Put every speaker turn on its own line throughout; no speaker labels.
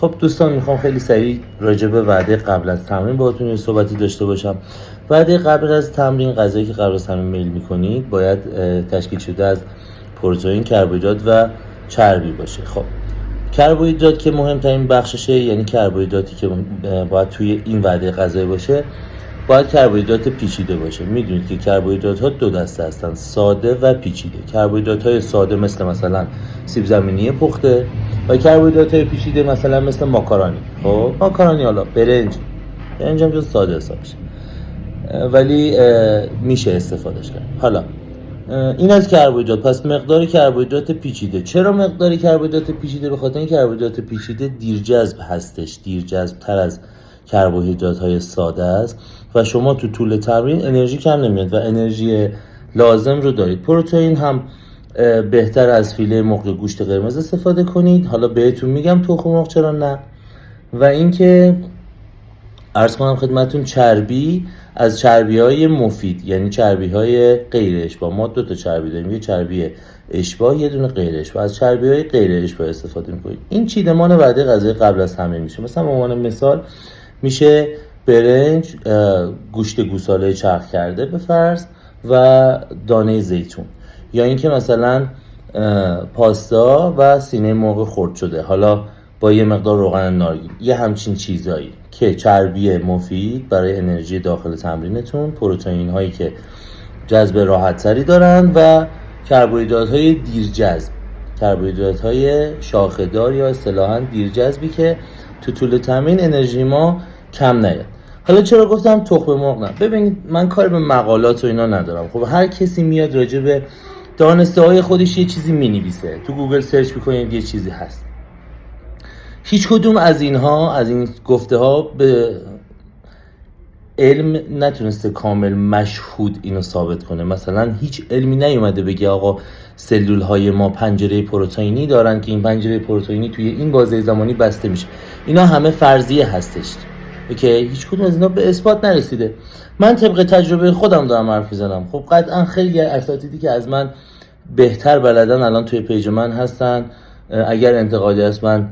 خب دوستان، میخوام خیلی سریع راجع به وعده قبل از تمرین باهاتون یه صحبتی داشته باشم. وعده قبل از تمرین، غذایی که قبل از تمرین میل میکنید باید تشکیل شده از پروتئین، کربوهیدرات و چربی باشه. خب کربوهیدرات که مهمترین بخششه، یعنی کربوهیدراتی که باید توی این وعده غذایی باشه، باید کربوهیدرات پیچیده باشه. میدونید که کربوهیدرات ها دو دسته هستن، ساده و پیچیده. کربوهیدرات های ساده مثلا سیب زمینی پخته و کربوهیدرات های پیچیده مثل ماکارونی. خب ماکارونی، حالا برنج هم جز ساده حساب میشه ولی میشه استفادهش کرد. حالا این از کربوهیدرات. پس مقدار کربوهیدرات پیچیده. چرا مقدار کربوهیدرات پیچیده؟ به خاطر این کربوهیدرات پیچیده دیرجذب هستش، دیرجذب تر از کربوهیدرات های ساده است و شما تو طول تمرین انرژی کم نمیاد و انرژی لازم رو دارید. پروتئین هم بهتر از فیله مرغ گوشت قرمز استفاده کنید. حالا بهتون میگم تخم مرغ چرا نه. و اینکه عرض کنم خدمتون، چربی از چربی‌های مفید، یعنی چربی‌های غیر اشباع. ما 2 تا چربی داریم، یه چربی اشباع، یه دونه غیر اشباع. از چربی‌های غیر اشباع استفاده می‌کنید. این چیدمان وعده غذایی قبل از تمرین میشه. مثلا به عنوان مثال میشه برنج، گوشت گوساله چرخ کرده به فرض و دانه زیتون، یا اینکه مثلا پاستا و سینه مرغ خرد شده، حالا با یه مقدار روغن نارگیل، یه همچین چیزایی که چربی مفید برای انرژی داخل تمرینتون، پروتئین هایی که جذب راحت تری دارن و کربوهیدرات های دیرجذب، کربوهیدرات های شاخه‌دار یا اصطلاحاً دیرجذبی که تو طول تمرین انرژی ما کم نیاد. حالا چرا گفتم تخم مرغ نه؟ ببینید من کار به مقالات و اینا ندارم. خب هر کسی میاد راجع به دانسته های خودش یه چیزی مینویسه، تو گوگل سرچ میکنید یه چیزی هست. هیچ کدوم از اینها، از این گفته ها به علم نتونسته کامل مشهود اینو ثابت کنه. مثلا هیچ علمی نیومده بگه آقا سلول های ما پنجره پروتئینی دارن که این پنجره پروتئینی توی این بازه زمانی بسته میشه. اینا همه فرضیه هستش که هیچ کدوم از اینا به اثبات نرسیده. من طبق تجربه خودم دارم حرف میزنم. خب قطعا خیلی اساتیدی که از من بهتر بلدن الان توی پیج من هستن. اگر انتقادی هست من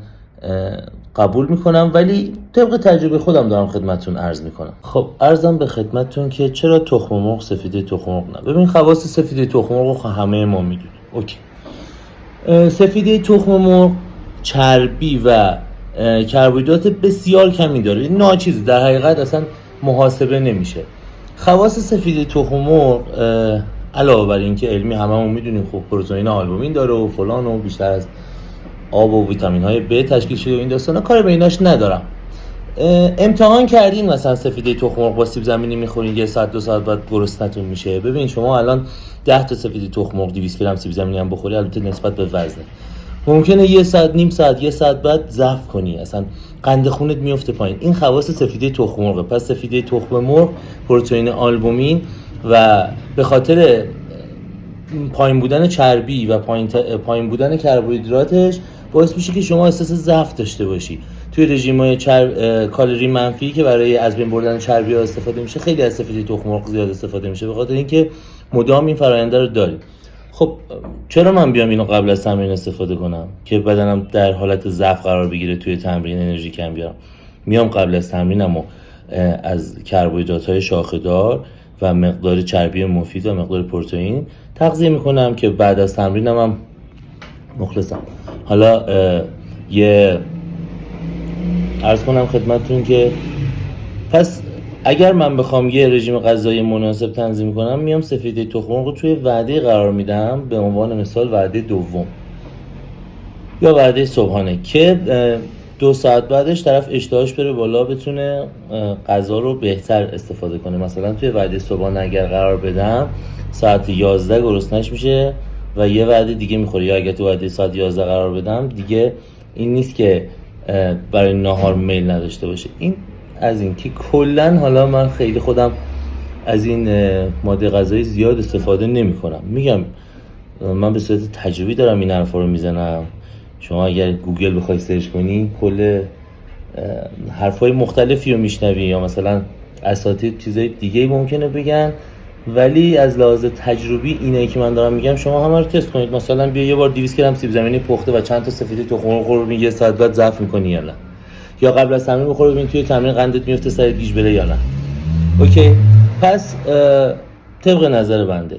قبول میکنم، ولی طبق تجربه خودم دارم خدمتتون عرض میکنم. خب عرضم به خدمتتون که چرا تخم مرغ سفیده تخم مرغ نه. ببین خواص سفیده تخم مرغ همه ما میدونیم. اوکی. سفیده تخم مرغ چربی و کربوهیدرات بسیار کمی داره، ناچیز، در حقیقت اصلا محاسبه نمیشه. خواص سفیده تخم مرغ علاوه بر اینکه علمی هممون میدونیم خب پروتئین آلبومین داره و فلان و بیشتر از آب و ویتامین های ب تشکیل شده و این داستانا، کار به ایناش ندارم. امتحان کردین مثلا سفیده تخم مرغ با سیب زمینی میخورین 1 ساعت 2 ساعت بعد گرسنتون میشه؟ ببین شما الان 10 تا سفیده تخم مرغ 200 گرم سیب زمینی هم بخوری، البته نسبت به وزنه، ممکنه 1 ساعت نیم ساعت 1 ساعت بعد ضعف کنی، اصلا قند خونت میفته پایین. این خواص سفیده تخم مرغه. پس سفیده تخم مرغ پروتئین آلبومین و به خاطر پایین بودن چربی و پایین بودن کربوهیدراتش باعث میشه که شما احساس ضعف داشته باشی. توی رژیم‌های کالری منفی که برای از بین بردن چربی ها استفاده میشه، خیلی از سفیده تخم مرغ زیاد استفاده میشه به خاطر اینکه مدام این فراینده رو داریم. خب چرا من بیام اینو قبل از تمرین استفاده کنم که بدنم در حالت ضعف قرار بگیره، توی تمرین انرژی کم بیارم؟ میام قبل از تمرینمو از کربوهیدرات‌های شاخه‌دار و مقدار چربی مفید و مقدار پروتئین تغذیه میکنم که بعد از تمرینم هم مخلصم. حالا یه عرض کنم خدمتتون که پس اگر من بخوام یه رژیم غذایی مناسب تنظیم کنم، میام سفیده تخم مرغ رو توی وعده قرار میدم، به عنوان مثال وعده دوم یا وعده صبحانه، که 2 ساعت بعدش طرف اشتهاش بره بالا، بتونه غذا رو بهتر استفاده کنه. مثلا توی وعده صبحانه اگر قرار بدم ساعت 11 گرسنه‌اش میشه و یه وعده دیگه میخوره، یا اگر تو وعده ساعت 11 قرار بدم دیگه این نیست که برای نهار میل نداشته باشه. این از این که کلن حالا من خیلی خودم از این ماده غذایی زیاد استفاده نمی کنم. میگم من به صورت تجربی دارم این حرفا رو میزنم. شما اگر گوگل بخوای سرچ کنی کل حرفای مختلفی رو میشنوی، یا مثلا اساتید چیزای دیگه ممکنه بگن، ولی از لحاظ تجربی اینه که من دارم میگم شما همه رو تست کنید. مثلا بیا یه بار 200 گرم سیب زمینی پخته و چند تا سفیده تخم مرغ رو 1 ساعت بعد ضعف میکنی یا نه. یا قبل از تمرین بخور ببین توی تمرین قندت میفته سرت گیج بره یا نه. اوکی، پس طبق نظر بنده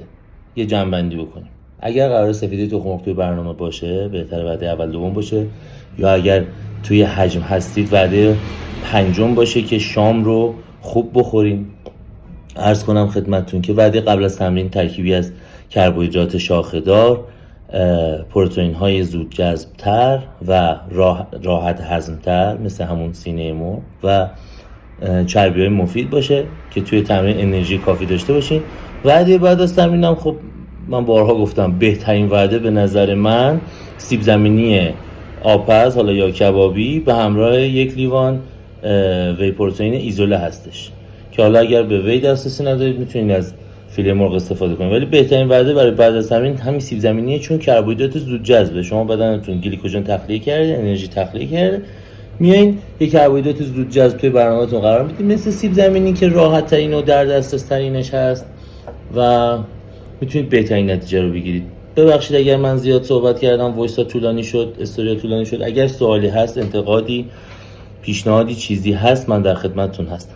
یه جمع‌بندی بکنیم. اگر قرار سفیدی تخم مرغ توی برنامه باشه بهتره وعده اول دوم باشه، یا اگر توی حجم هستید وعده پنجم باشه که شام رو خوب بخوریم. عرض کنم خدمتتون که وعده قبل از تمرین ترکیبی از کربوهیدرات شاخه‌دار، پروتئین های زود جذب تر و راحت هضم تر مثل همون سینه مرغ و چربی های مفید باشه که توی تمرین انرژی کافی داشته باشین. وعده بعد از تمرینم خب من بارها گفتم بهترین وعده به نظر من سیب زمینی آبپز حالا یا کبابی به همراه یک لیوان وی پروتئین ایزوله هستش که حالا اگر به وی دسترسی ندارید میتونید از فیله مرغ استفاده کنید، ولی بهترین وعده برای بعد از تمرین همین سیب زمینیه، چون کربوهیدرات زود جذبه. شما بدنتون گلیکوژن تخلیه کرده، انرژی تخلیه کرده، میایین یک کربوهیدرات زود جذب توی برنامه‌تون قرار میدید مثل سیب زمینی که راحت ترین و در دسترس ترینش هست و میتونید بهترین نتیجه رو بگیرید. ببخشید اگر من زیاد صحبت کردم، وایسا طولانی شد، استوریا طولانی شد. اگر سوالی هست، انتقادی، پیشنهادی، چیزی هست، من در خدمتتون هستم.